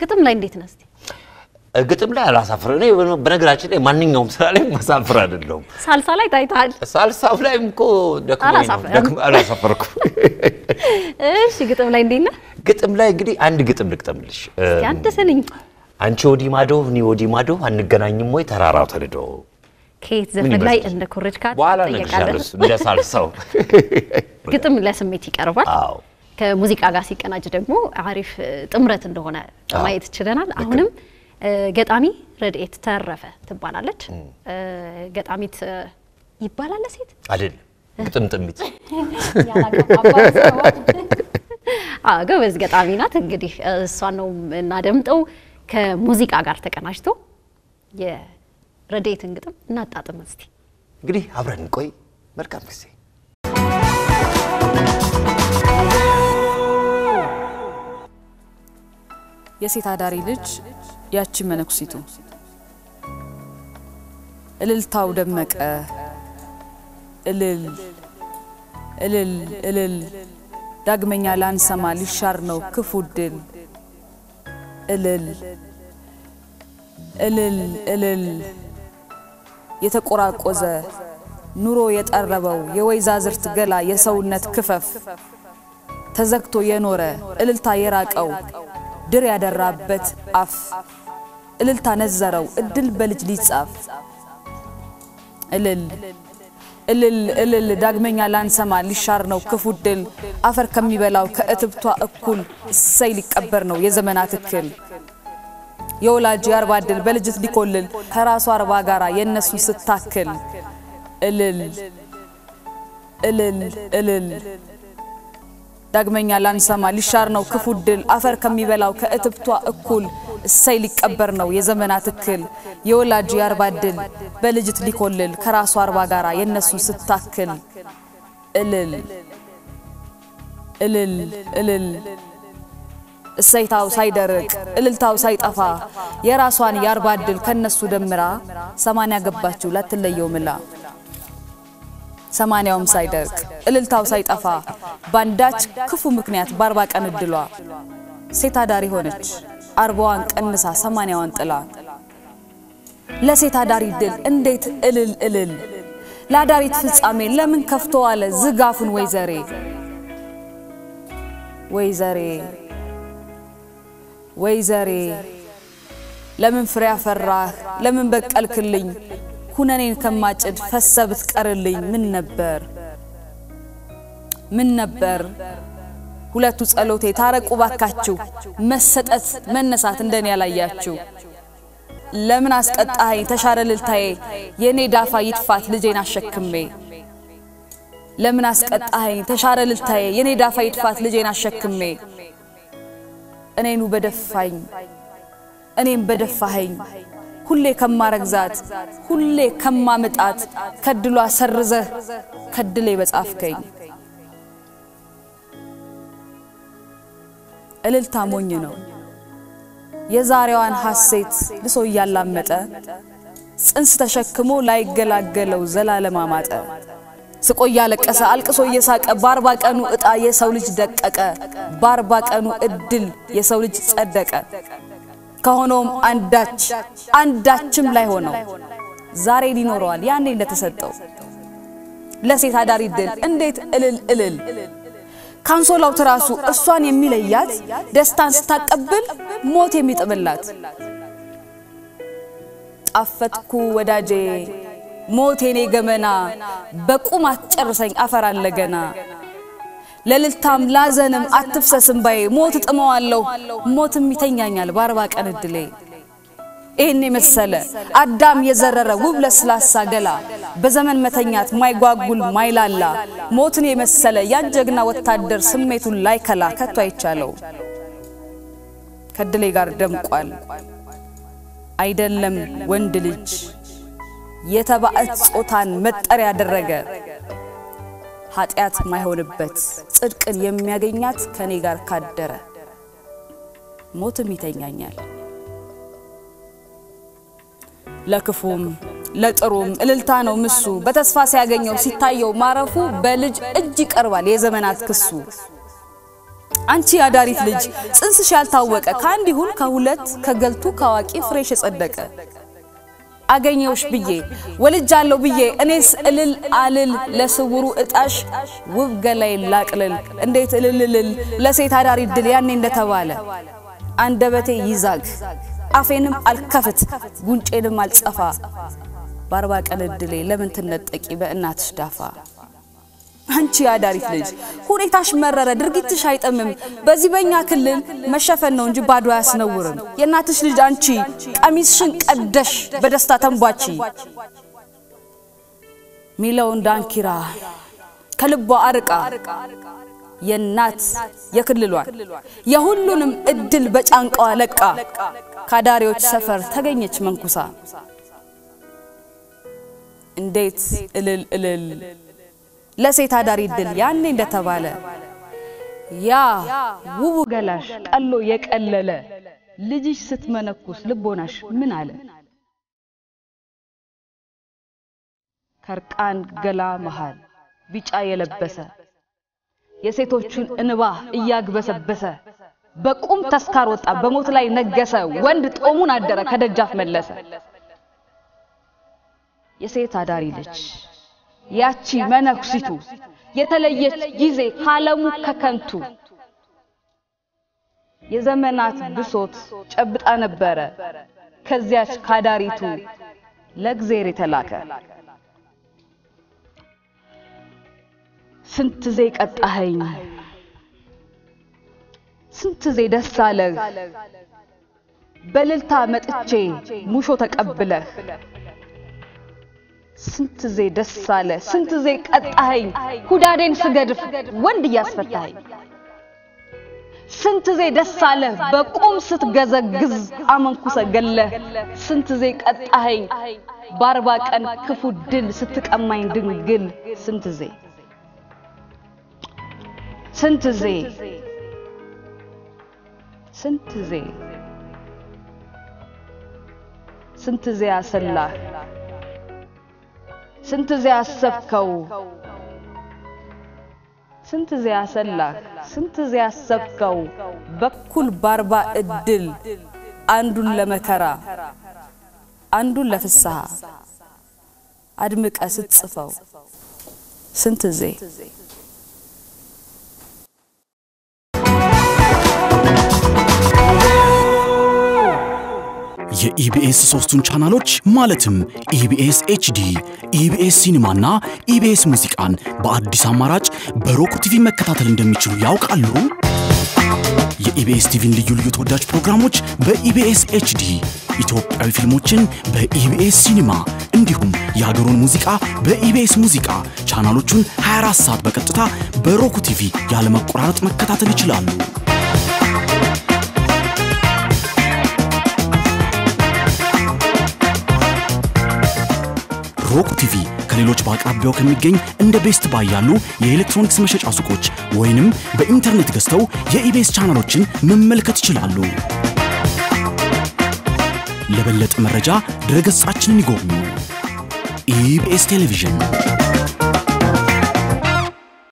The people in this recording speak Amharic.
ግጥም ላይ እንዴት ነህ? እስቲ ግጥም ላይ አላሳፍረኝ ነው በነገራችን ላይ ማንኛውም ስራ ላይ ማሳፍር አይደለም ሳልሳ ላይ ታይታል ሳልሳው ላይም እኮ ደክሞ አላሳፈርኩ እሺ ግጥም ላይ እንዴት ነህ ግጥም ላይ እንግዲህ አንድ ግጥም ልቅጠምልሽ አንተ ሰነኝ አንቺ ወዲ ማዶ እኔ ወዲ ማዶ አንገናኝም ወይ ተራራው ተልዶ ከየት ዘፈን ላይ እንደ ኮረጅካት ተጠየቃለህ እንደ ሳልሳው ግጥም ለስሜት ይቀርባል አዎ ከሙዚቃ ጋር ሲቀናጅ ደግሞ አሪፍ ጥምረት እንደሆነ ማየት ይችላል አሁንም ገጣሚ ረድኤት ተረፈ ትባላለች ገጣሚት ይባላል ሴት አይደል ግጥምጥሚት ጎበዝ ገጣሚ ናት እንግዲህ እሷን ነው እናደምጠው ከሙዚቃ ጋር ተቀናጅቶ የረድኤትን ግጥም እናጣጥም እስቲ እንግዲህ አብረን ቆይ መልካም ጊዜ የሴት አዳሪ ልጅ ያቺ መነኩሲቱ እልልታው ደመቀ እልል እልል እልል ዳግመኛ ላንሰማ ሊሻር ነው ክፉ ድል እልል እልል እልል የተቆራቆዘ ኑሮ የጠረበው የወይዛዝርት ገላ የሰውነት ክፈፍ ተዘግቶ የኖረ እልልታ የራቀው ድር ያደራበት አፍ እልልታ ነዘረው እድል በልጅ ሊጻፍ እልል እልል እልል ዳግመኛ ላንሰማ ሊሻር ነው ክፉ ድል አፈር ከሚበላው ከእትብቷ እኩል እሰይ ሊቀበር ነው የዘመናት እክል የወላጅ ያርባ ድል በልጅት ሊኮልል ከራሷ አርባ ጋራ የነሱ ስታክል እልል እልል እልል ዳግመኛ ላንሰማ ሊሻር ነው ክፉ ድል አፈር ከሚበላው ከእትብቷ እኩል እሰይ ሊቀበር ነው የዘመናት እክል የወላጅ ያርባ ድል በልጅት ሊኮልል ከራሷ አርባ ጋራ የነሱ ስታክል እልል እልል እልል እሰይታው ሳይደርቅ እልልታው ሳይጠፋ የራሷን ያርባ ድል ከነሱ ደምራ 80 ገባችሁ ላትለየው ምላ 80ውም ሳይደርቅ እልልታው ሳይጠፋ ባንዳች ክፉ ምክንያት ባርባ ቀን እድሏ ሴት አዳሪ ሆነች 40ዋን ቀንሳ 80ዋን ጥላ ለሴት አዳሪ ድል እንዴት እልል እልል ለአዳሪት ፍጻሜ ለምን ከፍቶ አለ ዝጋፉን ወይዘሬ ወይዘሬ ወይዘሬ ለምን ፍሬ አፈራህ ለምን በቀልክልኝ ኩነኔን ከማጭድ ፈሰብት ቀርልኝ ምን ነበር ሁለቱ ጸሎቴ ታረቁ ባካችሁ መሰጠት መነሳት እንደኔ ያላያችሁ ለምን አስቀጣይ ተሻረ ልልታዬ የኔ ዳፋ ይጥፋት ልጄን አሸክሜ ለምን አስቀጣይ ተሻረ ልልታዬ የኔ ዳፋ ይጥፋት ልጄን አሸክሜ እኔኑ በደፋኝ እኔም በደፋኸኝ ሁሌ ከማረግዛት ሁሌ ከማመጣት ከድሏ ሰርዘህ ከድሌ በጻፍከኝ እልልታ ሞኝ ነው የዛሬዋን ሐሴት ልሶ ያላመጠ ጽንስ ተሸክሞ ላይገላገለው ዘላለም አማጠ ስቆያ ለቀሰ አልቅሶ እየሳቀ ባርባ ቀኑ እጣ የሰው ልጅ ደቀቀ ባርባ ቀኑ እድል የሰው ልጅ ጸደቀ ከሆነም አንዳችም ላይ ሆነው ዛሬ ሊኖረዋል ያኔ እንደተሰጠው ለሴት አዳሪ ድል እንዴት እልል እልል ካንሶላው ተራሱ እሷን የሚለያት ደስታን ስታቀብል ሞት የሚጥምላት ጣፈጥኩ ወዳጄ ሞቴኔ ገመና በቁማት ጨርሰኝ አፈር አለገና ለልልታም ላዘንም አትፍሰስም ባይ ሞት ጥመዋለሁ ሞትም ይተኛኛል ባርባ ቀን እድሌ እኔ መሰለ አዳም የዘረረ ውብ ለስላሳ ገላ በዘመን መተኛት ማይጓጉል ማይላላ ሞትን የመሰለ ያንጀግና ወታደር ስሜቱን ላይከላ ከቶ አይቻለው ከድሌ ጋር ደምቋል አይደለም ወንድ ልጅ የተባዕት ጾታን መጠሪያ ያደረገ ኃጢያት ማይሆንበት ጽድቅን የሚያገኛት ከኔ ጋር ካደረ ሞትም ይተኛኛል ለክፉም ለጥሩም እልልታ ነው ምሱ በተስፋ ሲያገኘው ሲታየው ማረፉ በልጅ እጅ ይቀርባል የዘመናት ክሱ አንቺ ያዳሪት ልጅ ጽንስሽ ያልታወቀ ካንድ ይሁን ከሁለት ከገልቱ ካዋቂ ፍሬሽ ጸደቀ አገኘውሽ ብዬ ወልጃለሁ ብዬ እኔስ እልል አልል ለስውሩ እጣሽ ውብ ገላይ ላቅልል እንዴት እልልልል ለሴት አዳሪ ድል ያኔ እንደተባለ አንደበቴ ይዛግ አፌንም አልከፍት ጉንጬንም አልጸፋ ባርባ ቀን ድሌ ለምን ትነጠቂ በእናትሽ ዳፋ አንቺ ያዳሪት ልጅ ሁኔታሽ መረረ ድርጊትሽ አይጠምም በዚህ በእኛ ክልል መሸፈን ነው እንጂ ባዶ ያስነውርም የእናትሽ ልጅ አንቺ ቀሚስሽን ቀደሽ በደስታ ተንቧቺ ሚለውን ዳንኪራ ከልቧ አርቃ የናት የክልሏን የሁሉንም እድል በጫንቃዋ ለቃ ካዳሪዎች ሰፈር ተገኘች መንኩሳ እንዴት እልል እልል ለሴት አዳሪ ድል ያኔ እንደተባለ ያ ውቡ ገላሽ ቀሎ የቀለለ ልጅሽ ስትመነኩስ ልቦናሽ ምን አለ ከርቃን ገላ መሃል ቢጫ የለበሰ የሴቶቹን እንባ እያግበሰበሰ በቁም ተስካር ወጣ በሞት ላይ ነገሰ ወንድ ጦሙን አደረ ከደጃፍ መለሰ የሴት አዳሪ ልጅ ያቺ መነኩሲቱ የተለየች ጊዜ ካለሙ ከከንቱ የዘመናት ብሶት ጨብጣ ነበረ ከዚያች ካዳሪቱ ለእግዚአብሔር የተላከ ስንት ዘይ ቀጣኸኝ ስንት ዘይ ደስ አለህ በልልታ መጥቼ ሙሾ ተቀብለህ ስንት ዘይ ደስ አለ ስንት ዘይ ቀጣኸኝ ሁዳዴን ስገድፍ ወንድ ያስፈታኸኝ ስንት ዘይ ደስ አለ በቁም ስትገዘግዝ አመንኩሰ ገለህ ስንት ዘይ ቀጣኸኝ ባርባ ቀን ክፉ ድል ስትቀማኝ ድንግል ስንት ዘይ ስንት ዘይ ስንት ዘይ ስንት ዘይ አሰላህ ስንት ዘይ አሰብከው ስንት ዘይ አሰላህ ስንት ዘይ አሰብከው በኩል ባርባ እድል አንዱን ለመከራ አንዱን ለፍስሃ አድምቀ ስትጽፈው ስንት ዘይ የኢቢኤስ ሶስቱን ቻናሎች ማለትም ኢቢኤስ ኤችዲ ኢቢኤስ ሲኒማና ኢቢኤስ ሙዚቃን በአዲስ አማራጭ በሮክ ቲቪ መከታተል እንደሚችሉ ያውቃሉ? የኢቢኤስ ቲቪን ልዩ ልዩ ተወዳጅ ፕሮግራሞች በኢቢኤስ ኤችዲ ኢትዮጵያዊ ፊልሞችን በኢቢኤስ ሲኒማ እንዲሁም የሀገሩን ሙዚቃ በኢቢኤስ ሙዚቃ ቻናሎቹን 24 ሰዓት በቀጥታ በሮክ ቲቪ ያለመቆራረጥ መከታተል ይችላሉ። ሮክ ቲቪ ከሌሎች በአቅራቢያው ከሚገኝ እንደ ቤስት ባይ ያሉ የኤሌክትሮኒክስ መሸጫ ሱቆች ወይንም በኢንተርኔት ገዝተው የኢቢኤስ ቻናሎችን መመልከት ይችላሉ። ለበለጠ መረጃ ድረገጻችንን ይጎብኙ። ኢቢኤስ ቴሌቪዥን